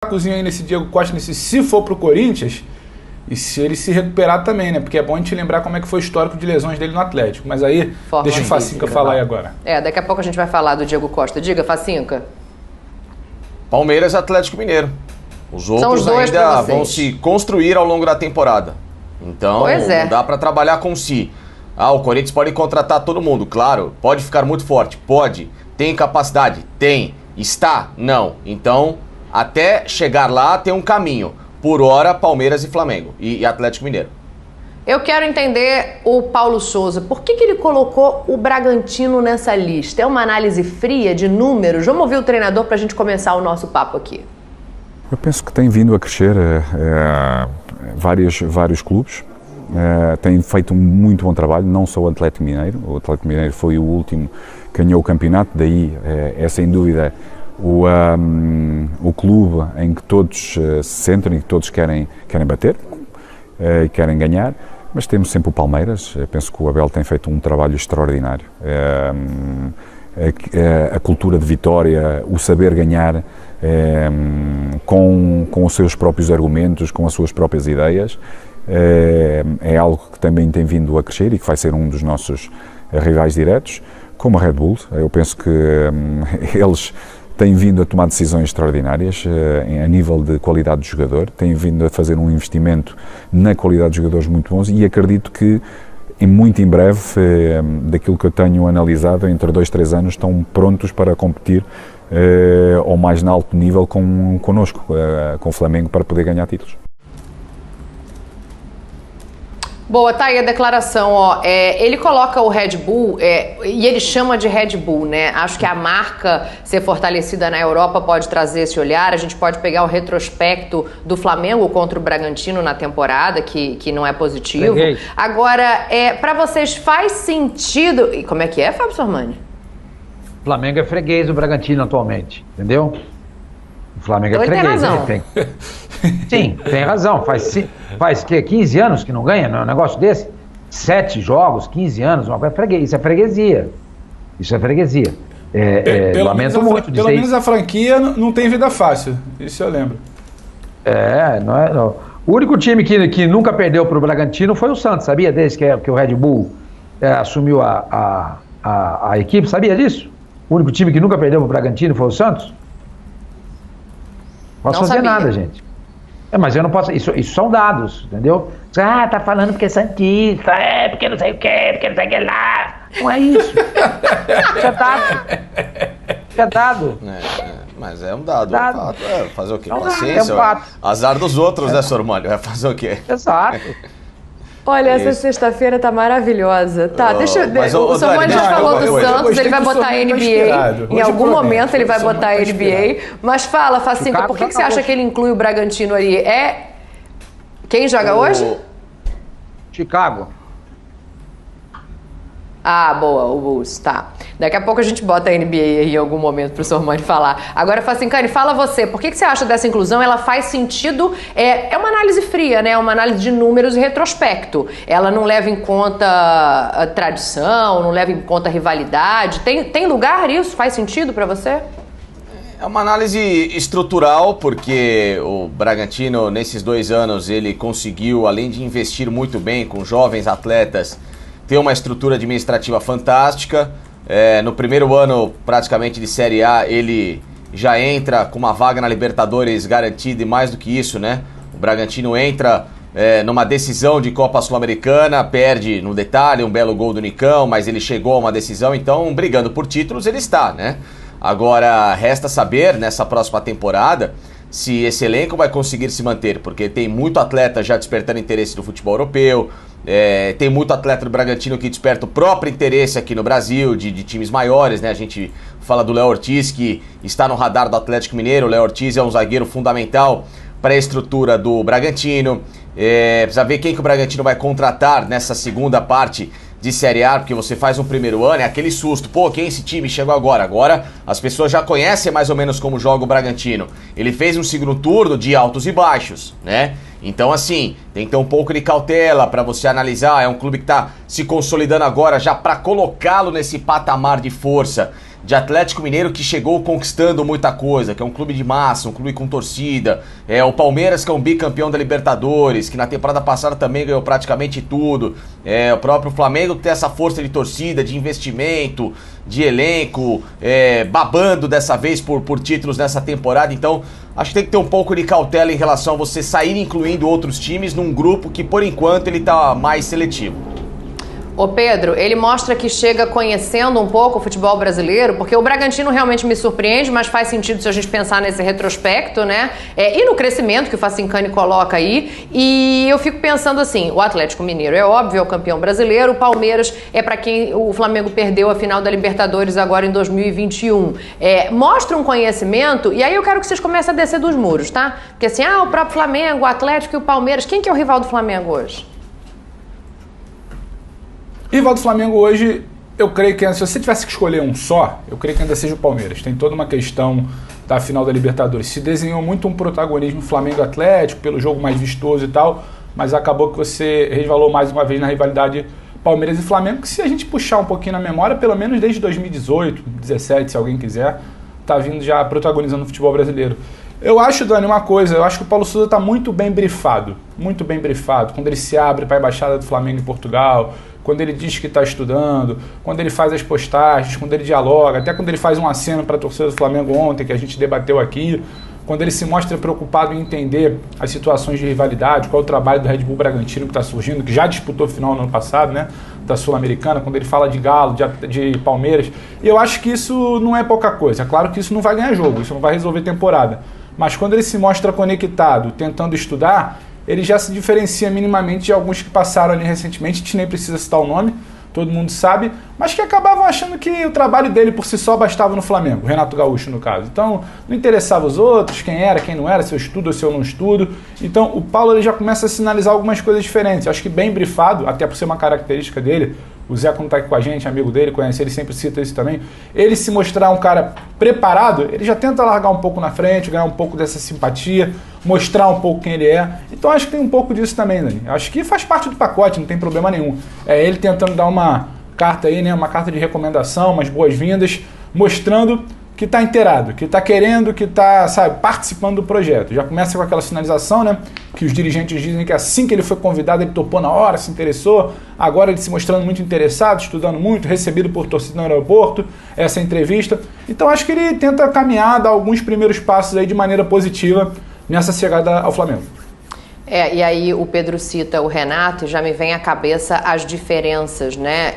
destacozinho aí nesse Diego Costa, se for pro Corinthians, e se ele se recuperar também, né? Porque é bom a gente lembrar como é que foi o histórico de lesões dele no Atlético. Mas aí, deixa o Facinca falar aí agora. Daqui a pouco a gente vai falar do Diego Costa. Diga, Facinca. Palmeiras e Atlético Mineiro. Os outros ainda vão se construir ao longo da temporada. Então, não dá para trabalhar com si. O Corinthians pode contratar todo mundo, claro. Pode ficar muito forte, pode. Tem capacidade? Tem. Está? Não. Então, até chegar lá tem um caminho. Por hora, Palmeiras e Flamengo e Atlético Mineiro. Eu quero entender o Paulo Souza. Por que ele colocou o Bragantino nessa lista? É uma análise fria de números? Vamos ouvir o treinador para a gente começar o nosso papo aqui. Eu penso que tem vindo a crescer vários clubes. Tem feito um muito bom trabalho, não só o Atlético Mineiro. O Atlético Mineiro foi o último que ganhou o campeonato, daí é sem dúvida o clube em que todos se centram e que todos querem bater e querem ganhar, mas temos sempre o Palmeiras. Eu penso que o Abel tem feito um trabalho extraordinário. A cultura de vitória, o saber ganhar com os seus próprios argumentos, com as suas próprias ideias, é algo que também tem vindo a crescer e que vai ser um dos nossos rivais diretos, como a Red Bull. Eu penso que eles têm vindo a tomar decisões extraordinárias a nível de qualidade de jogador, têm vindo a fazer um investimento na qualidade de jogadores muito bons e acredito que muito em breve, daquilo que eu tenho analisado, entre 2-3 anos estão prontos para competir ao mais alto nível connosco, com o Flamengo, para poder ganhar títulos. Boa, tá aí a declaração, ele coloca o Red Bull e ele chama de Red Bull, né? Acho que a marca ser fortalecida na Europa pode trazer esse olhar. A gente pode pegar o retrospecto do Flamengo contra o Bragantino na temporada, que não é positivo. Peguei. Agora, para vocês faz sentido... E como é que é, Fábio Sormani? O Flamengo é freguês do Bragantino atualmente, entendeu? O Flamengo então é freguês. Ele tem razão. Sim, tem razão. Faz 15 anos que não ganha, não é um negócio desse? 7 jogos, 15 anos, uma freguês. Isso é freguesia. Isso é freguesia. Lamento muito dizer. Pelo menos a franquia não tem vida fácil. Isso eu lembro. Não. O único time que nunca perdeu para o Bragantino foi o Santos, sabia? Desde que o Red Bull assumiu a equipe, sabia disso? O único time que nunca perdeu para o Bragantino foi o Santos? Não posso fazer nada, gente. Mas eu não posso. Isso são dados, entendeu? Tá falando porque é santista, porque não sei o quê, porque não sei o que lá. Não é isso. Isso é dado. Mas é um dado. Fazer o quê? É um Paciência. fato. Azar dos outros, né, Sormani? Vai fazer o quê? Exato. Olha, essa sexta-feira tá maravilhosa. Tá, o Sormani já falou do Santos, ele vai botar a NBA. Em algum momento ele vai botar a NBA. Mas fala, Facinca, por que você acha que ele inclui o Bragantino ali? Quem joga hoje? Chicago. Boa, o Bulls, tá. Daqui a pouco a gente bota a NBA aí em algum momento pro Sormani falar. Agora, Facincani, fala você, por que você acha dessa inclusão? Ela faz sentido? É uma análise fria, né? Uma análise de números e retrospecto. Ela não leva em conta a tradição, não leva em conta a rivalidade. Tem lugar isso? Faz sentido para você? É uma análise estrutural, porque o Bragantino, nesses 2 anos, ele conseguiu, além de investir muito bem com jovens atletas, ter uma estrutura administrativa fantástica. No primeiro ano, praticamente, de Série A, ele já entra com uma vaga na Libertadores garantida e mais do que isso, né? O Bragantino entra numa decisão de Copa Sul-Americana, perde no detalhe um belo gol do Nicão, mas ele chegou a uma decisão, então, brigando por títulos, ele está, né? Agora, resta saber, nessa próxima temporada, se esse elenco vai conseguir se manter, porque tem muito atleta já despertando interesse do futebol europeu, tem muito atleta do Bragantino que desperta o próprio interesse aqui no Brasil, de times maiores, né? A gente fala do Léo Ortiz, que está no radar do Atlético Mineiro. O Léo Ortiz é um zagueiro fundamental para a estrutura do Bragantino. Precisa ver quem que o Bragantino vai contratar nessa segunda parte de Série A, porque você faz um primeiro ano, é aquele susto, quem esse time chegou agora? Agora as pessoas já conhecem mais ou menos como joga o Bragantino. Ele fez um segundo turno de altos e baixos, né? Então, assim, tem que ter um pouco de cautela para você analisar. É um clube que está se consolidando agora já para colocá-lo nesse patamar de força de Atlético Mineiro que chegou conquistando muita coisa, que é um clube de massa, um clube com torcida, o Palmeiras que é um bicampeão da Libertadores, que na temporada passada também ganhou praticamente tudo, o próprio Flamengo que tem essa força de torcida, de investimento, de elenco, babando dessa vez por títulos nessa temporada. Então acho que tem que ter um pouco de cautela em relação a você sair incluindo outros times num grupo que por enquanto ele tá mais seletivo. Ô Pedro, ele mostra que chega conhecendo um pouco o futebol brasileiro, porque o Bragantino realmente me surpreende, mas faz sentido se a gente pensar nesse retrospecto, né? E no crescimento que o Facincani coloca aí. E eu fico pensando assim, o Atlético Mineiro é óbvio, é o campeão brasileiro, o Palmeiras é para quem o Flamengo perdeu a final da Libertadores agora em 2021. Mostra um conhecimento, e aí eu quero que vocês comecem a descer dos muros, tá? Porque assim, o próprio Flamengo, o Atlético e o Palmeiras, quem que é o rival do Flamengo hoje? Rival do Flamengo hoje, eu creio que se você tivesse que escolher um só, eu creio que ainda seja o Palmeiras. Tem toda uma questão da final da Libertadores. Se desenhou muito um protagonismo Flamengo-Atlético, pelo jogo mais vistoso e tal, mas acabou que você resvalou mais uma vez na rivalidade Palmeiras e Flamengo, que se a gente puxar um pouquinho na memória, pelo menos desde 2018, 2017, se alguém quiser, tá vindo já protagonizando o futebol brasileiro. Eu acho, Dani, uma coisa, eu acho que o Paulo Sousa está muito bem brifado, quando ele se abre para a Embaixada do Flamengo em Portugal, quando ele diz que está estudando, quando ele faz as postagens, quando ele dialoga, até quando ele faz um aceno para a torcida do Flamengo ontem, que a gente debateu aqui, quando ele se mostra preocupado em entender as situações de rivalidade, qual é o trabalho do Red Bull Bragantino que está surgindo, que já disputou a final no ano passado, né, da Sul-Americana, quando ele fala de Galo, de Palmeiras, e eu acho que isso não é pouca coisa. É claro que isso não vai ganhar jogo, isso não vai resolver temporada, mas quando ele se mostra conectado, tentando estudar, ele já se diferencia minimamente de alguns que passaram ali recentemente, a gente nem precisa citar o nome, todo mundo sabe, mas que acabavam achando que o trabalho dele por si só bastava no Flamengo, o Renato Gaúcho no caso. Então, não interessava os outros, quem era, quem não era, se eu estudo ou se eu não estudo. Então, o Paulo ele já começa a sinalizar algumas coisas diferentes. Eu acho que bem brifado, até por ser uma característica dele, o Zé, quando está aqui com a gente, amigo dele, conhece, ele sempre cita isso também. Ele se mostrar um cara preparado, ele já tenta largar um pouco na frente, ganhar um pouco dessa simpatia, mostrar um pouco quem ele é. Então acho que tem um pouco disso também, Dani. Acho que faz parte do pacote, não tem problema nenhum. É ele tentando dar uma carta aí, né, uma carta de recomendação, umas boas-vindas, mostrando que está inteirado, que está querendo, que está, sabe, participando do projeto. Já começa com aquela sinalização, né, que os dirigentes dizem que assim que ele foi convidado, ele topou na hora, se interessou. Agora ele se mostrando muito interessado, estudando muito, recebido por torcida no aeroporto, essa entrevista. Então acho que ele tenta caminhar, dar alguns primeiros passos aí de maneira positiva nessa chegada ao Flamengo. E aí o Pedro cita o Renato e já me vem à cabeça as diferenças, né,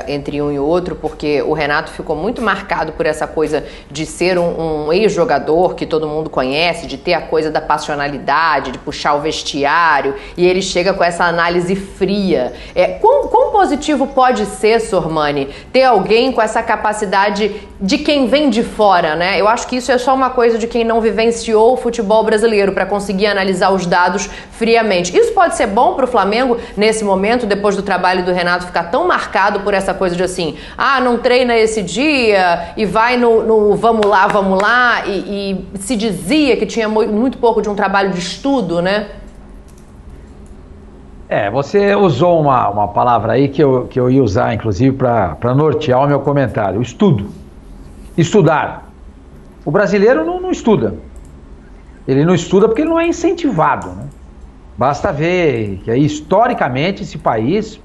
entre um e outro, porque o Renato ficou muito marcado por essa coisa de ser um ex-jogador que todo mundo conhece, de ter a coisa da passionalidade, de puxar o vestiário, e ele chega com essa análise fria. Quão positivo pode ser, Sormani, ter alguém com essa capacidade de quem vem de fora, né? Eu acho que isso é só uma coisa de quem não vivenciou o futebol brasileiro para conseguir analisar os dados friamente. Isso pode ser bom para o Flamengo nesse momento, depois do trabalho do Renato ficar tão marcado por essa coisa de assim, não treina esse dia e vai no vamos lá, e se dizia que tinha muito pouco de um trabalho de estudo, né? Você usou uma palavra aí que eu ia usar, inclusive, para nortear o meu comentário. Estudo. Estudar. O brasileiro não estuda. Ele não estuda porque ele não é incentivado, né? Basta ver que, historicamente, esse país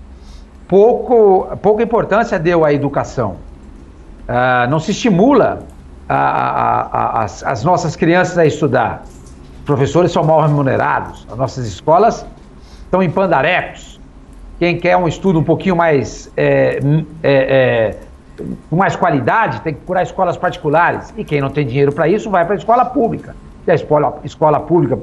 pouca importância deu à educação. Não se estimula as nossas crianças a estudar. Os professores são mal remunerados. As nossas escolas estão em pandarecos. Quem quer um estudo um pouquinho mais com mais qualidade tem que procurar escolas particulares. E quem não tem dinheiro para isso vai para a escola pública. E a escola pública,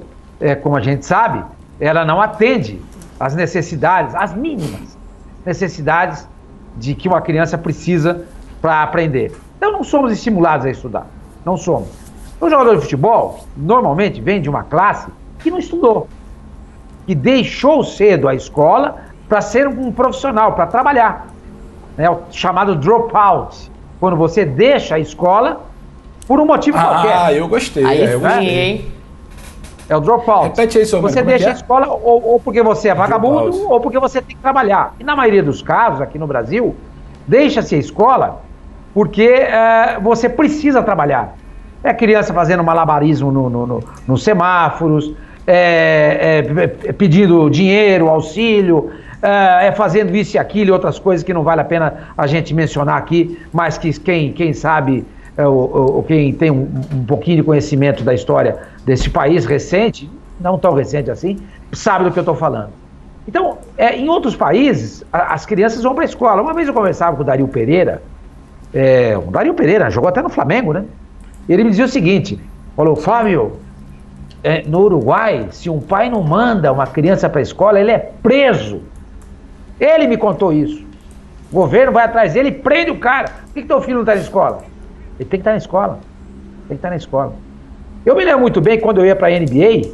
como a gente sabe, ela não atende às necessidades, às mínimas necessidades de que uma criança precisa para aprender. Então não somos estimulados a estudar. Não somos. O jogador de futebol, normalmente, vem de uma classe que não estudou. Que deixou cedo a escola para ser um profissional, para trabalhar. É o chamado dropout. Quando você deixa a escola por um motivo qualquer. Eu gostei. Eu gostei, hein? É o dropout. Repete aí, Sormani, você deixa a escola ou porque você é vagabundo ou porque você tem que trabalhar. E na maioria dos casos, aqui no Brasil, deixa-se a escola porque você precisa trabalhar. É criança fazendo malabarismo nos semáforos, pedindo dinheiro, auxílio, fazendo isso e aquilo e outras coisas que não vale a pena a gente mencionar aqui, mas que quem sabe, ou quem tem um pouquinho de conhecimento da história desse país recente, não tão recente assim, sabe do que eu estou falando. Então, em outros países, as crianças vão para a escola. Uma vez eu conversava com o Dario Pereira, o Dario Pereira jogou até no Flamengo, né? Ele me dizia o seguinte, falou, Fábio, no Uruguai, se um pai não manda uma criança para a escola, ele é preso. Ele me contou isso. O governo vai atrás dele e prende o cara. Por que teu filho não está na escola? Ele tem que estar na escola. Tem que estar na escola. Eu me lembro muito bem quando eu ia para a NBA,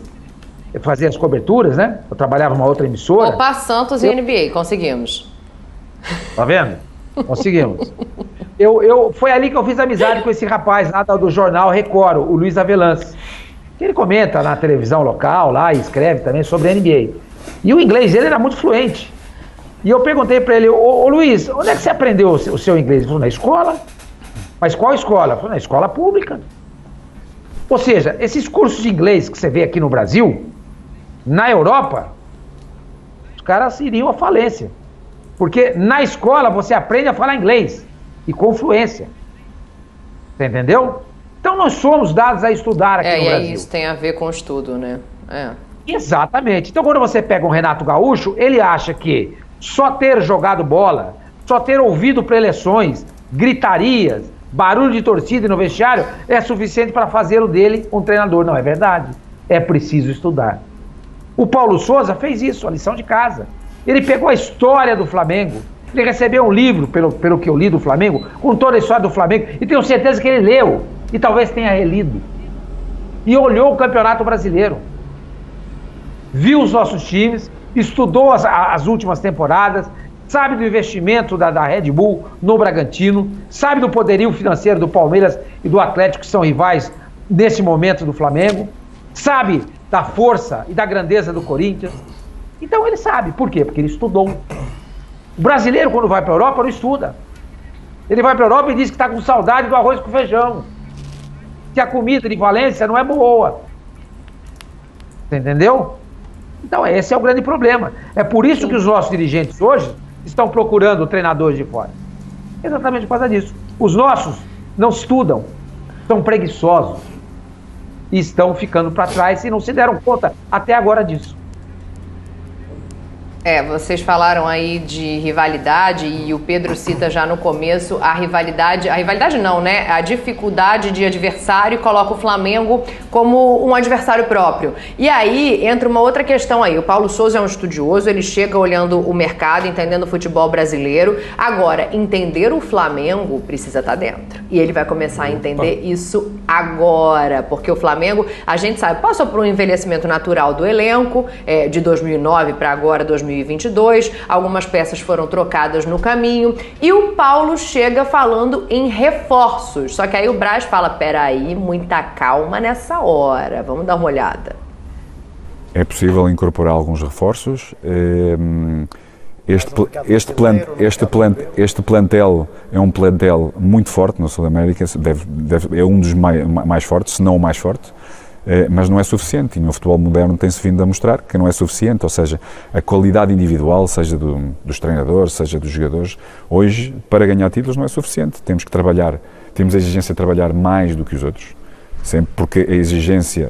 eu fazia as coberturas, né? Eu trabalhava numa outra emissora. Opa, Santos e NBA, conseguimos. Tá vendo? Conseguimos. Foi ali que eu fiz amizade com esse rapaz lá do jornal Record, o Luiz Avelance. Ele comenta na televisão local lá e escreve também sobre a NBA. E o inglês dele era muito fluente. E eu perguntei para ele, ô Luiz, onde é que você aprendeu o seu inglês? Ele falou, na escola. Mas qual escola? Eu falei, na escola pública. Ou seja, esses cursos de inglês que você vê aqui no Brasil, na Europa, os caras iriam à falência. Porque na escola você aprende a falar inglês e com fluência. Você entendeu? Então nós somos dados a estudar aqui no Brasil. Isso tem a ver com o estudo, né? Exatamente. Então quando você pega um Renato Gaúcho, ele acha que só ter jogado bola, só ter ouvido preleções, gritarias, barulho de torcida no vestiário é suficiente para fazê-lo dele um treinador. Não é verdade. É preciso estudar. O Paulo Souza fez isso, a lição de casa. Ele pegou a história do Flamengo, ele recebeu um livro, pelo que eu li do Flamengo, com toda a história do Flamengo, e tenho certeza que ele leu, e talvez tenha relido. E olhou o Campeonato Brasileiro. Viu os nossos times, estudou as últimas temporadas, sabe do investimento da Red Bull no Bragantino, sabe do poderio financeiro do Palmeiras e do Atlético, que são rivais nesse momento do Flamengo, sabe da força e da grandeza do Corinthians. Então ele sabe. Por quê? Porque ele estudou. O brasileiro, quando vai para a Europa, não estuda. Ele vai para a Europa e diz que está com saudade do arroz com feijão, que a comida de Valência não é boa. Você entendeu? Então esse é o grande problema. É por isso que os nossos dirigentes hoje estão procurando treinadores de fora. Exatamente por causa disso. Os nossos não estudam, são preguiçosos e estão ficando para trás e não se deram conta até agora disso. Vocês falaram aí de rivalidade e o Pedro cita já no começo a rivalidade não, né? A dificuldade de adversário e coloca o Flamengo como um adversário próprio. E aí entra uma outra questão aí. O Paulo Souza é um estudioso, ele chega olhando o mercado, entendendo o futebol brasileiro. Agora, entender o Flamengo precisa estar dentro. E ele vai começar a entender isso agora, porque o Flamengo, a gente sabe, passou por um envelhecimento natural do elenco, de 2009 para agora, 2022, algumas peças foram trocadas no caminho e o Paulo chega falando em reforços. Só que aí o Braz fala, peraí, muita calma nessa hora, vamos dar uma olhada. É possível incorporar alguns reforços. Este plantel é um plantel muito forte na Sul-América, é um dos mais fortes, se não o mais forte. Mas não é suficiente, e no futebol moderno tem-se vindo a mostrar que não é suficiente, ou seja, a qualidade individual, seja dos treinadores, seja dos jogadores, hoje, para ganhar títulos não é suficiente, temos a exigência de trabalhar mais do que os outros, sempre porque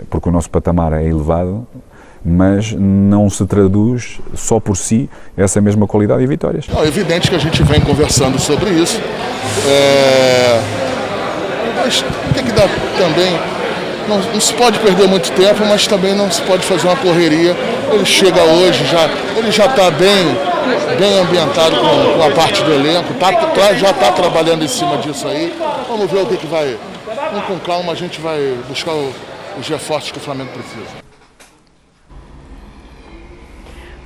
porque o nosso patamar é elevado, mas não se traduz só por si essa mesma qualidade e vitórias. É evidente que a gente vem conversando sobre isso, mas tem que dar também... Não se pode perder muito tempo, mas também não se pode fazer uma correria. Ele chega hoje, ele já está bem ambientado com a parte do elenco, já está trabalhando em cima disso aí. Vamos ver o que vai. Vamos com calma, a gente vai buscar os reforços que o Flamengo precisa.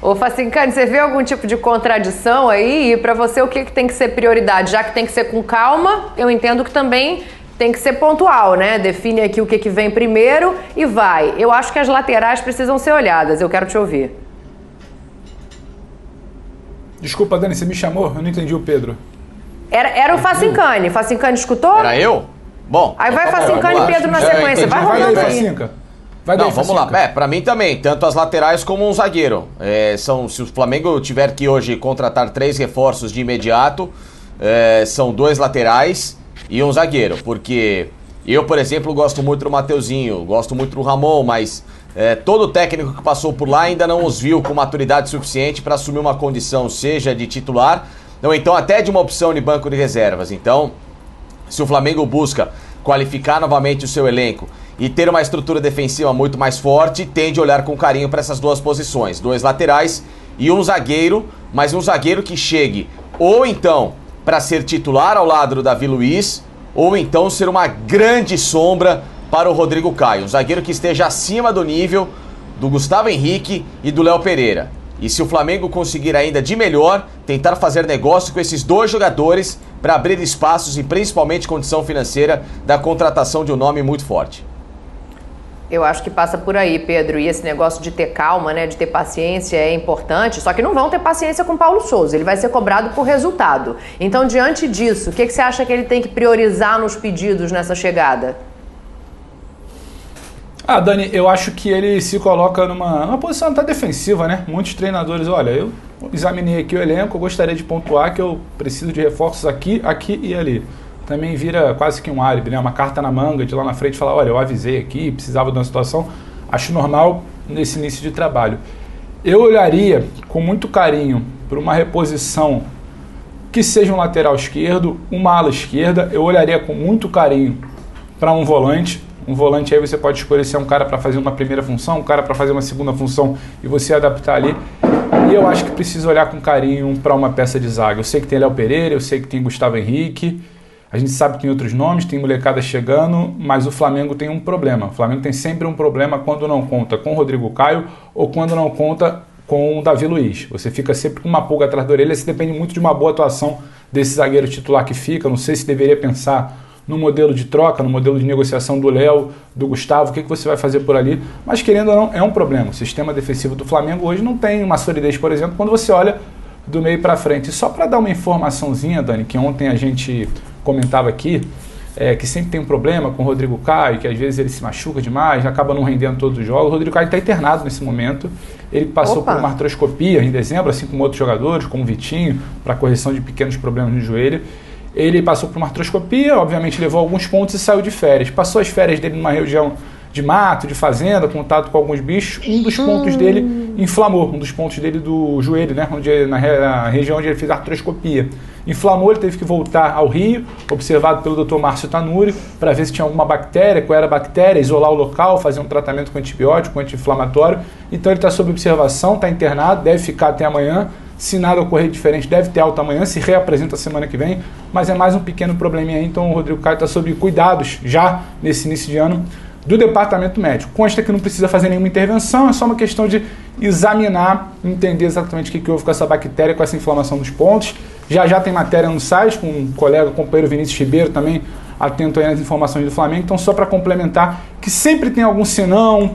Ô Facincani, você vê algum tipo de contradição aí? E para você o que tem que ser prioridade? Já que tem que ser com calma, eu entendo que também... tem que ser pontual, né? Define aqui o que vem primeiro e vai. Eu acho que as laterais precisam ser olhadas. Eu quero te ouvir. Desculpa, Dani, você me chamou? Eu não entendi o Pedro. Era o Facincani. Facincani escutou? Era eu? Bom. Aí vai então tá bom, Facincani e vamos lá. Pedro na sequência. Vai Vai daí, rolando aí. Facinca. Vai daí, Não, vamos lá. Facinca. Pra mim também, tanto as laterais como um zagueiro. Se o Flamengo tiver que hoje contratar 3 reforços de imediato, são 2 laterais e um zagueiro. Porque eu, por exemplo, gosto muito do Mateuzinho, gosto muito do Ramon, mas todo técnico que passou por lá ainda não os viu com maturidade suficiente para assumir uma condição, seja de titular, ou então até de uma opção de banco de reservas. Então, se o Flamengo busca qualificar novamente o seu elenco e ter uma estrutura defensiva muito mais forte, tende a olhar com carinho para essas 2 posições, 2 laterais e um zagueiro, mas um zagueiro que chegue ou então para ser titular ao lado do Davi Luiz, ou então ser uma grande sombra para o Rodrigo Caio, um zagueiro que esteja acima do nível do Gustavo Henrique e do Léo Pereira. E se o Flamengo conseguir ainda de melhor, tentar fazer negócio com esses 2 jogadores para abrir espaços e principalmente condição financeira da contratação de um nome muito forte. Eu acho que passa por aí, Pedro. E esse negócio de ter calma, né, de ter paciência é importante. Só que não vão ter paciência com o Paulo Souza. Ele vai ser cobrado por resultado. Então, diante disso, o que você acha que ele tem que priorizar nos pedidos nessa chegada? Dani, eu acho que ele se coloca numa posição até defensiva, né? Muitos treinadores, olha, eu examinei aqui o elenco, eu gostaria de pontuar que eu preciso de reforços aqui, aqui e ali. Também vira quase que um álibi, né? Uma carta na manga de lá na frente falar, olha, eu avisei aqui, precisava de uma situação. Acho normal nesse início de trabalho. Eu olharia com muito carinho para uma reposição que seja um lateral esquerdo, uma ala esquerda. Eu olharia com muito carinho para um volante. Um volante aí você pode escolher se é um cara para fazer uma primeira função, um cara para fazer uma segunda função e você adaptar ali. E eu acho que precisa olhar com carinho para uma peça de zaga. Eu sei que tem Léo Pereira, eu sei que tem Gustavo Henrique, a gente sabe que tem outros nomes, tem molecada chegando, mas o Flamengo tem um problema. O Flamengo tem sempre um problema quando não conta com o Rodrigo Caio ou quando não conta com o Davi Luiz. Você fica sempre com uma pulga atrás da orelha, isso depende muito de uma boa atuação desse zagueiro titular que fica. Não sei se deveria pensar no modelo de troca, no modelo de negociação do Léo, do Gustavo, o que você vai fazer por ali. Mas querendo ou não, é um problema. O sistema defensivo do Flamengo hoje não tem uma solidez, por exemplo, quando você olha do meio para frente. E só para dar uma informaçãozinha, Dani, que ontem a gente comentava aqui, que sempre tem um problema com o Rodrigo Caio, que às vezes ele se machuca demais, acaba não rendendo todos os jogos. O Rodrigo Caio está internado nesse momento. Ele passou por uma artroscopia em dezembro, assim como outros jogadores, como o Vitinho, para correção de pequenos problemas no joelho. Ele passou por uma artroscopia, obviamente levou alguns pontos e saiu de férias. Passou as férias dele numa região de mato, de fazenda, contato com alguns bichos. Um dos pontos dele inflamou, um dos pontos dele do joelho, né, na região onde ele fez a artroscopia. Inflamou, ele teve que voltar ao Rio, observado pelo Dr. Márcio Tanuri, para ver se tinha alguma bactéria, qual era a bactéria, isolar o local, fazer um tratamento com antibiótico, anti-inflamatório. Então ele está sob observação, está internado, deve ficar até amanhã. Se nada ocorrer diferente, deve ter alta amanhã, se reapresenta semana que vem, mas é mais um pequeno probleminha aí, então o Rodrigo Caio está sob cuidados já nesse início de ano do departamento médico. Consta que não precisa fazer nenhuma intervenção, é só uma questão de examinar, entender exatamente o que houve com essa bactéria, com essa inflamação dos pontos. Já tem matéria no site, com um colega, o companheiro Vinícius Ribeiro também atento aí nas informações do Flamengo, então só para complementar que sempre tem algum senão, um